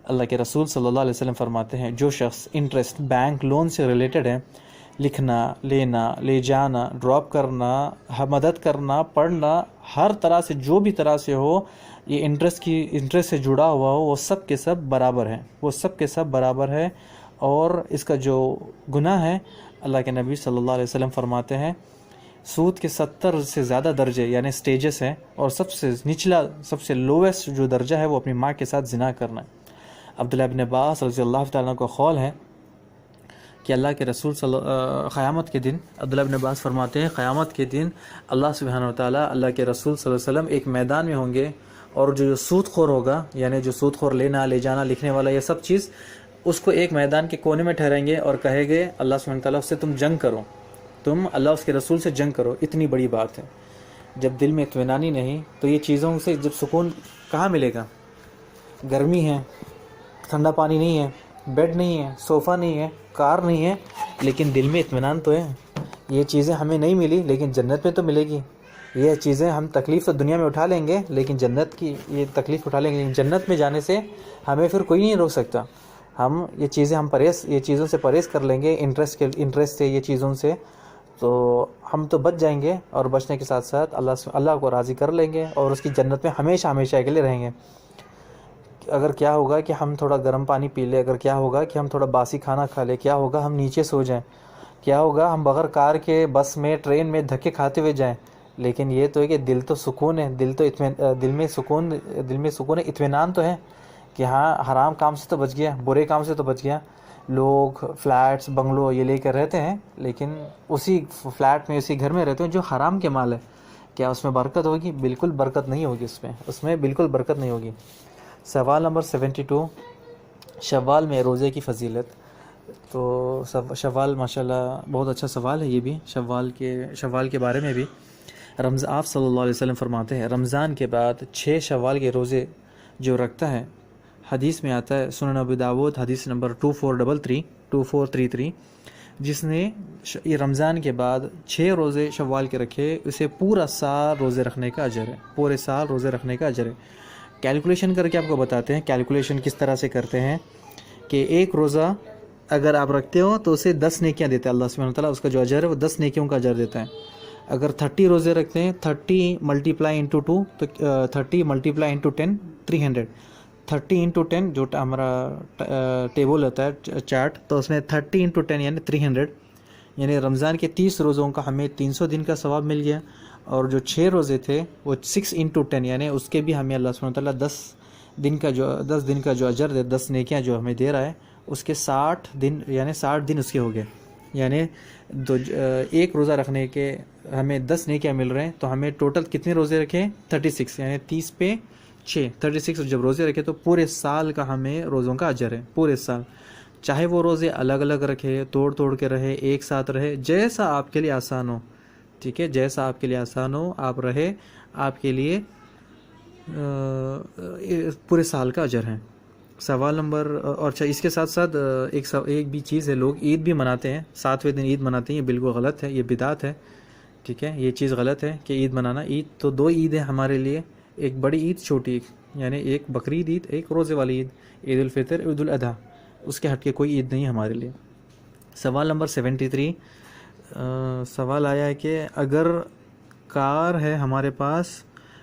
اللہ کے رسول صلی اللہ علیہ وسلم فرماتے ہیں، جو شخص انٹرسٹ بینک لون سے ریلیٹڈ ہے، لکھنا، لینا، لے جانا، ڈراپ کرنا، مدد کرنا، پڑھنا، ہر طرح سے جو بھی طرح سے ہو، یہ انٹرسٹ سے جڑا ہوا ہو، وہ سب کے سب برابر ہے، وہ سب کے سب برابر ہے۔ اور اس کا جو گناہ ہے، اللہ کے نبی صلی اللہ علیہ وسلم فرماتے ہیں، سود کے 70 سے زیادہ درجے یعنی سٹیجز ہیں، اور سب سے نچلا، سب سے لویسٹ جو درجہ ہے وہ اپنی ماں کے ساتھ زنا کرنا ہے۔ عبداللہ ابن عباس رضی اللہ تعالیٰ عنہ کا قول ہے کہ اللہ کے رسول قیامت کے دن، عبداللہ ابن عباس فرماتے ہیں، قیامت کے دن اللہ سبحانہ وتعالیٰ اللہ کے رسول صلی اللہ علیہ وسلم ایک میدان میں ہوں گے، اور جو سود خور ہوگا، یعنی جو سود خور لینا، لے جانا، لکھنے والا، یہ سب چیز، اس کو ایک میدان کے کونے میں ٹھہرائیں گے اور کہے گے اللہ سبحانہ وتعالیٰ سے تم جنگ کرو، تم اللہ اس کے رسول سے جنگ کرو۔ اتنی بڑی بات ہے۔ جب دل میں اطمینان ہی نہیں تو یہ چیزوں سے جب سکون کہاں ملے گا؟ گرمی ہے، ٹھنڈا پانی نہیں ہے، بیڈ نہیں ہے، صوفہ نہیں ہے، کار نہیں ہے، لیکن دل میں اطمینان تو ہے۔ یہ چیزیں ہمیں نہیں ملی، لیکن جنت میں تو ملے گی۔ یہ چیزیں ہم تکلیف تو دنیا میں اٹھا لیں گے، لیکن جنت کی یہ تکلیف اٹھا لیں گے، لیکن جنت میں جانے سے ہمیں پھر کوئی نہیں روک سکتا۔ ہم یہ چیزیں یہ چیزوں سے پرہیز کر لیں گے، انٹرسٹ سے، یہ چیزوں سے، تو ہم تو بچ جائیں گے، اور بچنے کے ساتھ ساتھ اللہ کو راضی کر لیں گے، اور اس کی جنت میں ہمیشہ ہمیشہ کے لیے رہیں گے۔ اگر کیا ہوگا کہ ہم تھوڑا گرم پانی پی لیں، اگر کیا ہوگا کہ ہم تھوڑا باسی کھانا کھا لیں، کیا ہوگا ہم نیچے سو جائیں، کیا ہوگا ہم بغیر کار کے بس میں، ٹرین میں دھکے کھاتے ہوئے جائیں، لیکن یہ تو ہے کہ دل تو سکون ہے، دل میں سکون ہے، اطمینان تو ہے کہ ہاں حرام کام سے تو بچ گیا، برے کام سے تو بچ گیا۔ لوگ فلیٹس، بنگلو یہ لے کر رہتے ہیں، لیکن اسی فلیٹ میں، اسی گھر میں رہتے ہیں جو حرام کے مال ہے۔ کیا اس میں برکت ہوگی؟ بالکل برکت نہیں ہوگی، اس میں بالکل برکت نہیں ہوگی۔ سوال نمبر 72، شوال میں روزے کی فضیلت۔ تو شوال ماشاءاللہ بہت اچھا سوال ہے یہ بھی، شوال کے بارے میں بھی۔ آپ صلی اللہ علیہ وسلم فرماتے ہیں، رمضان کے بعد 6 شوال کے روزے جو رکھتا ہے، حدیث میں آتا ہے، سنن ابی داؤد حدیث نمبر 2433، جس نے یہ رمضان کے بعد 6 روزے شوال کے رکھے، اسے پورا سال روزے رکھنے کا اجر ہے، پورے سال روزے رکھنے کا اجر ہے۔ کیلکولیشن کر کے آپ کو بتاتے ہیں، کیلکولیشن کس طرح سے کرتے ہیں کہ ایک روزہ اگر آپ رکھتے ہو تو اسے 10 نیکیاں دیتا ہے اللہ سبحانہ وتعالیٰ، اس کا جو اجر ہے وہ 10 نیکیوں کا اجر دیتا ہے۔ اگر 30 روزے رکھتے ہیں، 30 ملٹیپلائی انٹو 2، تو 30 ملٹیپلائی انٹو 10، 300، 30 انٹو 10 جو ہمارا ٹیبل ہوتا ہے، چارٹ، تو اس میں 30 انٹو 10 یعنی 300، یعنی رمضان کے 30 روزوں کا ہمیں 300 دن کا ثواب مل گیا، اور جو 6 روزے تھے وہ 6 انٹو 10 یعنی اس کے بھی ہمیں اللہ سبحانہ وتعالیٰ 10 دن کا جو اجر دے، 10 نیکیاں جو ہمیں دے رہا ہے، اس کے 60 دن یعنی 60 دن اس کے ہو گئے، یعنی ایک روزہ رکھنے کے ہمیں 10 نیکیاں مل رہے ہیں، تو ہمیں ٹوٹل کتنے روزے رکھے؟ 36، یعنی 30 پہ 6، 36 جب روزے رکھے تو پورے سال کا ہمیں روزوں کا اجر ہے، پورے سال۔ چاہے وہ روزے الگ الگ رکھے، توڑ کے رہے، ایک ساتھ رہے، جیسا آپ کے لیے آسان ہو، ٹھیک ہے، جیسا آپ کے لیے آسان ہو آپ رہے، آپ کے لیے پورے سال کا اجر ہے۔ سوال نمبر، اور اس کے ساتھ ساتھ ایک بھی چیز ہے، لوگ عید بھی مناتے ہیں، 7ویں دن عید مناتے ہیں، یہ بالکل غلط ہے، یہ بدعت ہے، ٹھیک ہے، یہ چیز غلط ہے کہ عید منانا۔ عید تو 2 عید ہیں ہمارے لیے، ایک بڑی عید، چھوٹی عید، یعنی ایک بقرعید عید، ایک روزے والی عید، عید الفطر، عید الاضحیٰ، اس کے ہٹ کے کوئی عید نہیں ہے ہمارے لیے۔ سوال نمبر 73، سوال آیا ہے کہ اگر کار ہے ہمارے پاس،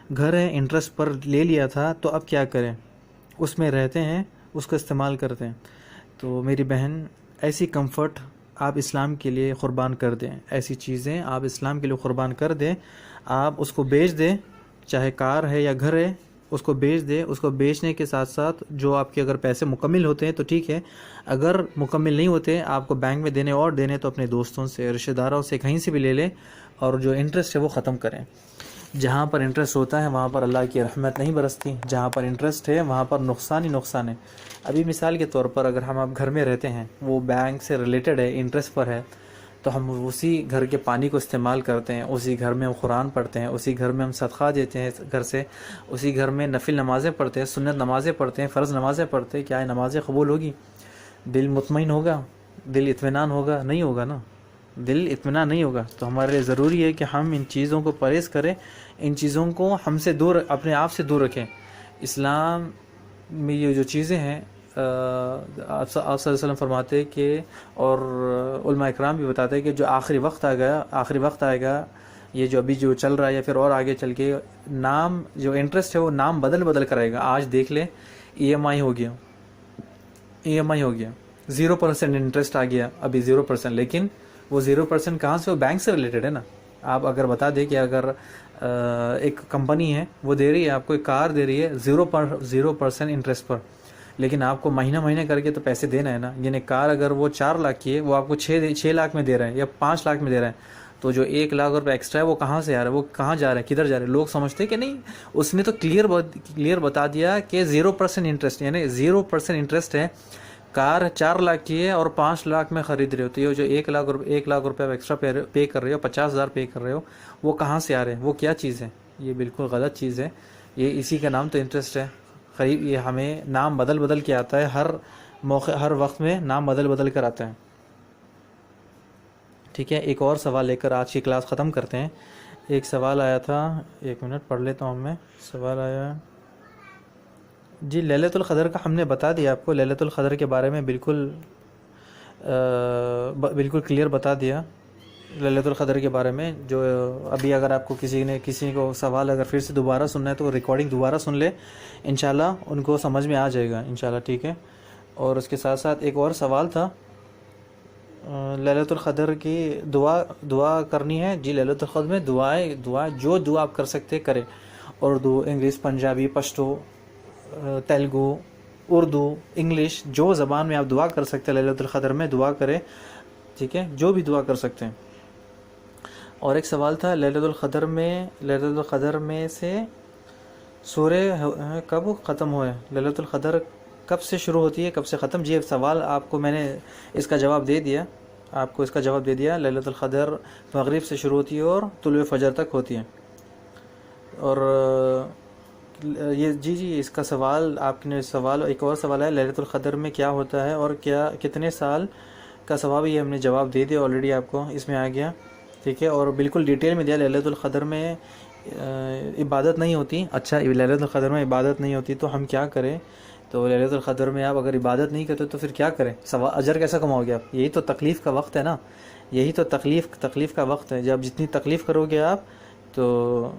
گھر ہے، انٹرسٹ پر لے لیا تھا، تو اب کیا کریں؟ اس میں رہتے ہیں، اس کو استعمال کرتے ہیں۔ تو میری بہن، ایسی کمفرٹ آپ اسلام کے لیے قربان کر دیں، ایسی چیزیں آپ اسلام کے لیے قربان کر دیں، آپ اس کو بیچ دیں، چاہے کار ہے یا گھر ہے، اس کو بیچ دیں۔ اس کو بیچنے کے ساتھ ساتھ جو آپ کے اگر پیسے مکمل ہوتے ہیں تو ٹھیک ہے، اگر مکمل نہیں ہوتے، آپ کو بینک میں دینے تو اپنے دوستوں سے، رشتہ داروں سے، کہیں سے بھی لے لیں، اور جو انٹرسٹ ہے وہ ختم کریں۔ جہاں پر انٹرسٹ ہوتا ہے وہاں پر اللہ کی رحمت نہیں برستی، جہاں پر انٹرسٹ ہے وہاں پر نقصان ہی نقصان ہے۔ ابھی مثال کے طور پر اگر ہم آپ گھر میں رہتے ہیں، وہ بینک سے ریلیٹڈ ہے، انٹرسٹ پر ہے، تو ہم اسی گھر کے پانی کو استعمال کرتے ہیں، اسی گھر میں ہم قرآن پڑھتے ہیں، اسی گھر میں ہم صدقہ دیتے ہیں گھر سے، اسی گھر میں نفل نمازیں پڑھتے ہیں، سنت نمازیں پڑھتے ہیں، فرض نمازیں پڑھتے ہیں، کیا یہ نمازیں قبول ہوگی؟ دل مطمئن ہوگا؟ دل اطمینان ہوگا؟ نہیں ہوگا نا، دل اطمینان نہیں ہوگا. تو ہمارے لیے ضروری ہے کہ ہم ان چیزوں کو پرہیز کریں، ان چیزوں کو ہم سے دور، اپنے آپ سے دور رکھیں. اسلام میں یہ جو چیزیں ہیں آپ صلی اللہ علیہ وسلم فرماتے ہیں کہ، اور علماء اکرام بھی بتاتے ہیں کہ جو آخری وقت آئے گا، یہ جو ابھی جو چل رہا ہے یا پھر اور آگے چل کے، نام جو انٹرسٹ ہے وہ نام بدل کر آئے گا. آج دیکھ لیں EMI ہو گیا، 0% انٹرسٹ آ گیا ابھی 0%. لیکن وہ 0% کہاں سے؟ وہ بینک سے ریلیٹڈ ہے نا. آپ اگر بتا دیں کہ اگر ایک کمپنی ہے وہ دے رہی ہے آپ کو ایک کار دے رہی ہے 0% انٹرسٹ پر، لیکن آپ کو مہینہ کر کے تو پیسے دینا ہے نا. یعنی کار اگر وہ 4 لاکھ کی ہے، وہ آپ کو 6 لاکھ میں دے رہے ہیں یا 5 لاکھ میں دے رہے ہیں، تو جو 1 لاکھ روپے ایکسٹرا ہے وہ کہاں سے آ رہا ہے؟ وہ کہاں جا رہا ہے؟ کدھر جا رہے ہیں؟ لوگ سمجھتے ہیں کہ نہیں، اس نے تو کلیئر بتا دیا کہ 0% انٹرسٹ، یعنی 0% انٹرسٹ ہے. کار 4 لاکھ کی ہے اور 5 لاکھ میں خرید رہے ہو، تو یہ جو 1 لاکھ روپے ایکسٹرا پے کر رہے ہو، 50,000 پے کر رہے ہو، وہ کہاں سے آ رہے ہیں؟ وہ کیا چیز ہے؟ یہ بالکل غلط چیز ہے. یہ اسی کا نام تو انٹرسٹ ہے. یہ ہمیں نام بدل کے آتا ہے، ہر موقع ہر وقت میں نام بدل کر آتا ہے. ٹھیک ہے، ایک اور سوال لے کر آج کی کلاس ختم کرتے ہیں. ایک سوال آیا تھا، 1 منٹ پڑھ لیتا ہوں میں. سوال آیا جی، لیلۃ القدر کا ہم نے بتا دیا آپ کو. لیلۃ القدر کے بارے میں بالکل کلیئر بتا دیا. لیلۃ القدر کے بارے میں جو ابھی اگر آپ کو کسی کو سوال اگر پھر سے دوبارہ سننا ہے تو ریکارڈنگ دوبارہ سن لے، انشاءاللہ ان کو سمجھ میں آ جائے گا انشاءاللہ. ٹھیک ہے. اور اس کے ساتھ ساتھ ایک اور سوال تھا، لیلۃ القدر کی دعا کرنی ہے. جی، لیلۃ القدر میں دعائیں جو دعا آپ کر سکتے کریں. اردو، انگلش، پنجابی، پشتو، تیلگو، اردو، انگلش، جو زبان میں آپ دعا کر سکتے ہیں لیلۃ القدر میں دعا کریں. ٹھیک ہے، جو بھی دعا کر سکتے ہیں. اور ایک سوال تھا، لیلۃ القدر میں سے سورہ کب ختم ہوئے؟ لیلۃ القدر کب سے شروع ہوتی ہے، کب سے ختم؟ جی، سوال آپ کو میں نے اس کا جواب دے دیا. لیلۃ القدر مغرب سے شروع ہوتی ہے اور طلوع فجر تک ہوتی ہے. اور یہ جی اس کا سوال آپ نے ایک اور سوال ہے، لیلۃ القدر میں کیا ہوتا ہے اور کتنے سال کا ثواب؟ یہ ہم نے جواب دے دیا آلریڈی، آپ کو اس میں آ گیا. ٹھیک ہے، اور بالکل ڈیٹیل میں دیا. لیلۃ القدر میں عبادت نہیں ہوتی. اچھا، لیلۃ القدر میں عبادت نہیں ہوتی تو ہم کیا کریں؟ تو لیلۃ القدر میں آپ اگر عبادت نہیں کرتے تو پھر کیا کریں؟ اجر کیسا کماؤ گے آپ؟ یہی تو تکلیف کا وقت ہے نا. یہی تو تکلیف کا وقت ہے. جب جتنی تکلیف کرو گے آپ، تو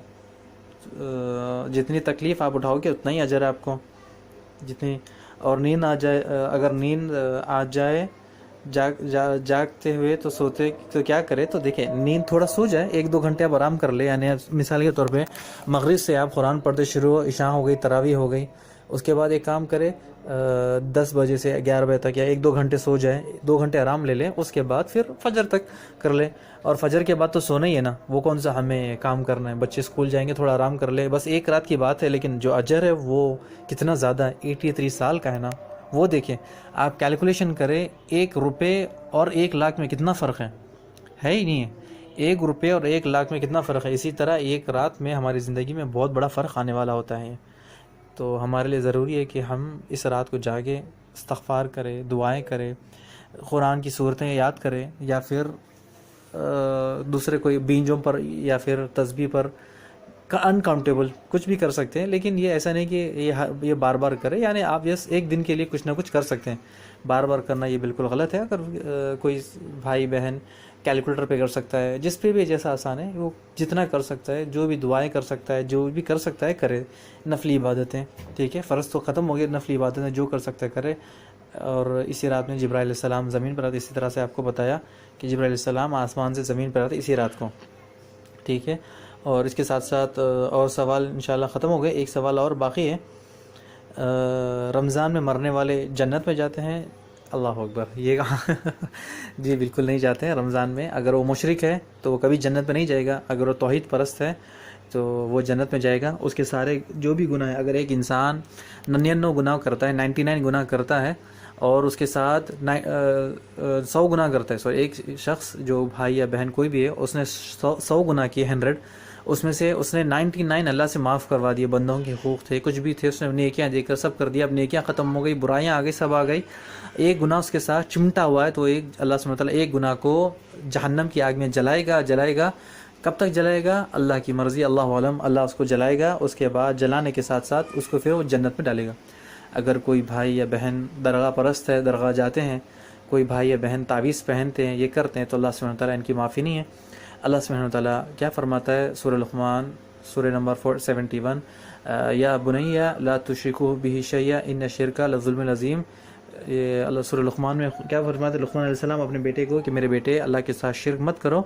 جتنی تکلیف آپ اٹھاؤ گے اتنا ہی اجر ہے آپ کو. اور نیند آ جائے، اگر نیند آ جائے جاگتے ہوئے تو سوتے تو کیا کرے؟ تو دیکھیں، نیند تھوڑا سو جائے، 1-2 گھنٹے آپ آرام کر لیں. یعنی مثال کے طور پہ مغرب سے آپ قرآن پڑھتے شروع، عشاء ہو گئی، تراویح ہو گئی، اس کے بعد ایک کام کرے 10 بجے سے 11 بجے تک یا 1-2 گھنٹے سو جائیں، 2 گھنٹے آرام لے لیں، اس کے بعد پھر فجر تک کر لیں. اور فجر کے بعد تو سونا ہی ہے نا، وہ کون سا ہمیں کام کرنا ہے؟ بچے اسکول جائیں گے، تھوڑا آرام کر لیں، بس ایک رات کی بات ہے. لیکن جو اجر ہے وہ کتنا زیادہ ہے، 83 سال کا ہے نا. وہ دیکھیں، آپ کیلکولیشن کریں، 1 روپے اور 1 لاکھ میں کتنا فرق ہے ہی نہیں ہے. 1 روپے اور 1 لاکھ میں کتنا فرق ہے. اسی طرح ایک رات میں ہماری زندگی میں بہت بڑا فرق آنے والا ہوتا ہے. تو ہمارے لیے ضروری ہے کہ ہم اس رات کو جاگیں، استغفار کریں، دعائیں کریں، قرآن کی صورتیں یاد کریں، یا پھر دوسرے کوئی بینجوں پر یا پھر تسبیح پر انکاؤنٹیبل کچھ بھی کر سکتے ہیں. لیکن یہ ایسا نہیں کہ یہ بار بار کرے. یعنی آپ ایک دن کے لیے کچھ نہ کچھ کر سکتے ہیں. بار بار کرنا یہ بالکل غلط ہے. اگر کوئی بھائی بہن کیلکولیٹر پہ کر سکتا ہے، جس پہ بھی جیسا آسان ہے وہ جتنا کر سکتا ہے، جو بھی دعائیں کر سکتا ہے، جو بھی کر سکتا ہے کرے. نفلی عبادتیں، ٹھیک ہے، فرض تو ختم ہو گئے، نفلی عبادتیں جو کر سکتا ہے کرے. اور اسی رات میں جبرائیل علیہ السلام زمین پر آتے. اسی طرح سے آپ کو بتایا کہ جبرائیل علیہ السلام آسمان سے زمین پر آتے اسی رات کو. ٹھیک ہے. اور اس کے ساتھ ساتھ اور سوال انشاءاللہ ختم ہو گئے. ایک سوال اور باقی ہے، رمضان میں مرنے والے جنت میں جاتے ہیں؟ اللہ اکبر، یہ کہاں جی بالکل نہیں جاتے ہیں رمضان میں. اگر وہ مشرک ہے تو وہ کبھی جنت میں نہیں جائے گا. اگر وہ توحید پرست ہے تو وہ جنت میں جائے گا. اس کے سارے جو بھی گناہ ہیں، اگر ایک انسان 99 گناہ کرتا ہے، 99 گناہ کرتا ہے، اور اس کے ساتھ 100 گناہ کرتا ہے، ایک شخص جو بھائی یا بہن کوئی بھی ہے، اس نے 100 گناہ کیے 100، اس میں سے اس نے 99 اللہ سے معاف کروا دیے، بندوں کے حقوق تھے، کچھ بھی تھے، اس نے نیکیاں دے کر سب کر دیا، اب نیکیاں ختم ہو گئی، برائیاں آگے سب آ گئی، ایک گناہ اس کے ساتھ چمٹا ہوا ہے، تو ایک اللہ سبحانہ وتعالیٰ ایک گناہ کو جہنم کی آگ میں جلائے گا. کب تک جلائے گا؟ اللہ کی مرضی، اللہ عالم. اللہ اس کو جلائے گا، اس کے بعد جلانے کے ساتھ ساتھ اس کو پھر وہ جنت میں ڈالے گا. اگر کوئی بھائی یا بہن درگاہ پرست ہے، درگاہ جاتے ہیں، کوئی بھائی یا بہن تعویذ پہنتے ہیں، یہ کرتے ہیں، تو اللہ سبحانہ وتعالیٰ ان کی معافی نہیں ہے. اللہ سبحانہ وتعالیٰ کیا فرماتا ہے سورہ لقمان، سورہ نمبر 71، یا بنی لا تشرکوا بہ شیئا ان الشرک لظلم عظیم. یہ اللہ سورہ لقمان میں کیا فرماتے ہیں لقمان علیہ السلام اپنے بیٹے کو کہ میرے بیٹے اللہ کے ساتھ شرک مت کرو،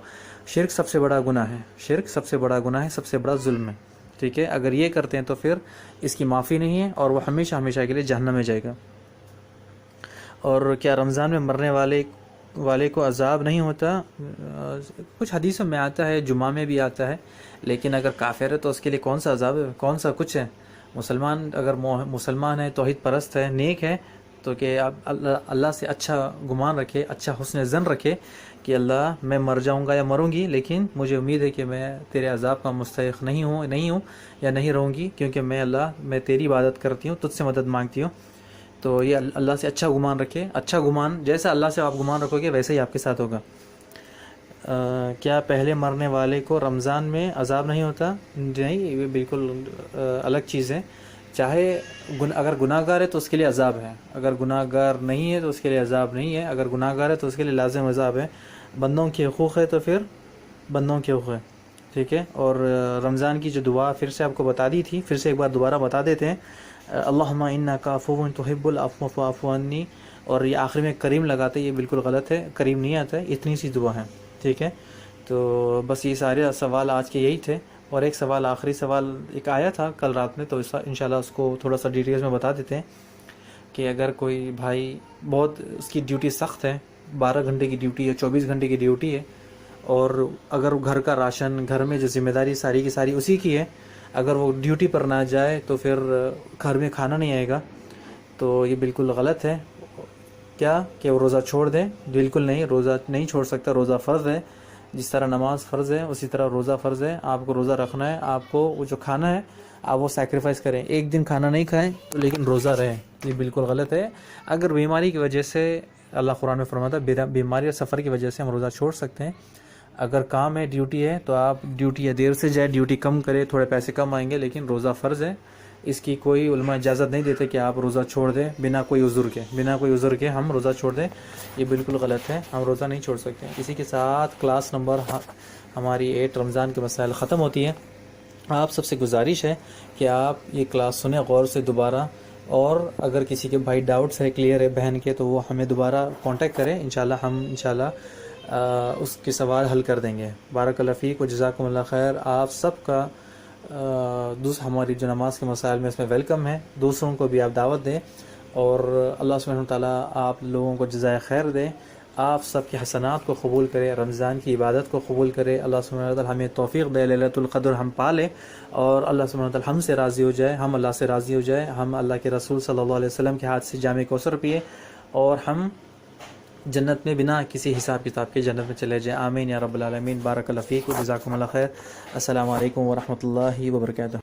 شرک سب سے بڑا گناہ ہے، شرک سب سے بڑا گناہ ہے، سب سے بڑا ظلم ہے. ٹھیک ہے، اگر یہ کرتے ہیں تو پھر اس کی معافی نہیں ہے اور وہ ہمیشہ ہمیشہ کے لیے جہنم میں جائے گا. اور کیا رمضان میں مرنے والے کو عذاب نہیں ہوتا؟ کچھ حدیثوں میں آتا ہے، جمعہ میں بھی آتا ہے، لیکن اگر کافر ہے تو اس کے لیے کون سا عذاب ہے، کون سا کچھ ہے. مسلمان اگر مسلمان ہے، توحید پرست ہے، نیک ہے، تو کہ اللہ سے اچھا گمان رکھے، اچھا حسن ظن رکھے کہ اللہ میں مر جاؤں گا یا مروں گی، لیکن مجھے امید ہے کہ میں تیرے عذاب کا مستحق نہیں ہوں یا نہیں رہوں گی، کیونکہ میں تیری عبادت کرتی ہوں، تجھ سے مدد مانگتی ہوں. تو یہ اللہ سے اچھا گمان رکھے، اچھا گمان جیسا اللہ سے آپ گمان رکھو گے ویسے ہی آپ کے ساتھ ہوگا. کیا پہلے مرنے والے کو رمضان میں عذاب نہیں ہوتا؟ نہیں، یہ بالکل الگ چیز ہے. چاہے اگر گناہ گار ہے تو اس کے لیے عذاب ہے، اگر گناہ گار نہیں ہے تو اس کے لیے عذاب نہیں ہے، اگر گناہ گار ہے تو اس کے لیے لازم عذاب ہے. بندوں کے حقوق ہے تو پھر بندوں کے حقوق ہے. ٹھیک ہے. اور رمضان کی جو دعا پھر سے آپ کو بتا دی تھی، پھر سے ایک بار دوبارہ بتا دیتے ہیں. اللہم انک عفو تحب العفو فاعف عنی، اور یہ آخر میں کریم لگاتے، یہ بالکل غلط ہے، کریم نہیں آتا ہے، اتنی سی دعا ہے. ٹھیک ہے. تو بس یہ سارے سوال آج کے یہی تھے. اور ایک سوال، آخری سوال ایک آیا تھا کل رات میں، تو انشاءاللہ اس کو تھوڑا سا ڈیٹیلز میں بتا دیتے ہیں کہ اگر کوئی بھائی بہت اس کی ڈیوٹی سخت ہے، 12 گھنٹے کی ڈیوٹی ہے، 24 گھنٹے کی ڈیوٹی ہے، اور اگر گھر کا راشن، گھر میں جو ذمہ داری ساری کی ساری اسی کی ہے، اگر وہ ڈیوٹی پر نہ جائے تو پھر گھر میں کھانا نہیں آئے گا، تو یہ بالکل غلط ہے. کیا کہ وہ روزہ چھوڑ دیں؟ بالکل نہیں، روزہ نہیں چھوڑ سکتا، روزہ فرض ہے. جس طرح نماز فرض ہے اسی طرح روزہ فرض ہے. آپ کو روزہ رکھنا ہے، آپ کو وہ جو کھانا ہے آپ وہ سیکریفائس کریں. ایک دن کھانا نہیں کھائیں تو لیکن روزہ رہیں، یہ بالکل غلط ہے. اگر بیماری کی وجہ سے، اللہ قرآن میں فرماتا ہے بیماری اور سفر کی وجہ سے ہم روزہ چھوڑ سکتے ہیں. اگر کام ہے، ڈیوٹی ہے، تو آپ ڈیوٹی یا دیر سے جائے، ڈیوٹی کم کرے، تھوڑے پیسے کم آئیں گے، لیکن روزہ فرض ہے. اس کی کوئی علماء اجازت نہیں دیتے کہ آپ روزہ چھوڑ دیں بنا کوئی عذر کے ہم روزہ چھوڑ دیں، یہ بالکل غلط ہے. ہم روزہ نہیں چھوڑ سکتے. اسی کے ساتھ کلاس نمبر ہماری 8 رمضان کے مسائل ختم ہوتی ہے. آپ سب سے گزارش ہے کہ آپ یہ کلاس سنیں غور سے دوبارہ، اور اگر کسی کے بھائی ڈاؤٹس ہے، کلیئر ہے بہن کے، تو وہ ہمیں دوبارہ کانٹیکٹ کریں. انشاءاللہ ہم اس کے سوال حل کر دیں گے. بارک اللہ فیک و جزاکم اللہ خیر. آپ سب کا ہماری جو نماز کے مسائل میں اس میں ویلکم ہے. دوسروں کو بھی آپ دعوت دیں، اور اللہ سبحانہ وتعالیٰ آپ لوگوں کو جزائے خیر دے. آپ سب کے حسنات کو قبول کرے، رمضان کی عبادت کو قبول کرے. اللہ سبحانہ وتعالیٰ ہمیں توفیق دے، لیلۃ القدر ہم پالے، اور اللہ سبحانہ وتعالیٰ ہم سے راضی ہو جائے، ہم اللہ سے راضی ہو جائے، ہم اللہ کے رسول صلی اللہ علیہ وسلم کے ہاتھ سے جام کوثر پیے، اور ہم جنت میں بنا کسی حساب کتاب کے جنت میں چلے جائیں. آمین یا رب العالمین. بارک اللہ فیک و جزاکم اللہ خیر. السلام علیکم ورحمۃ اللہ وبرکاتہ.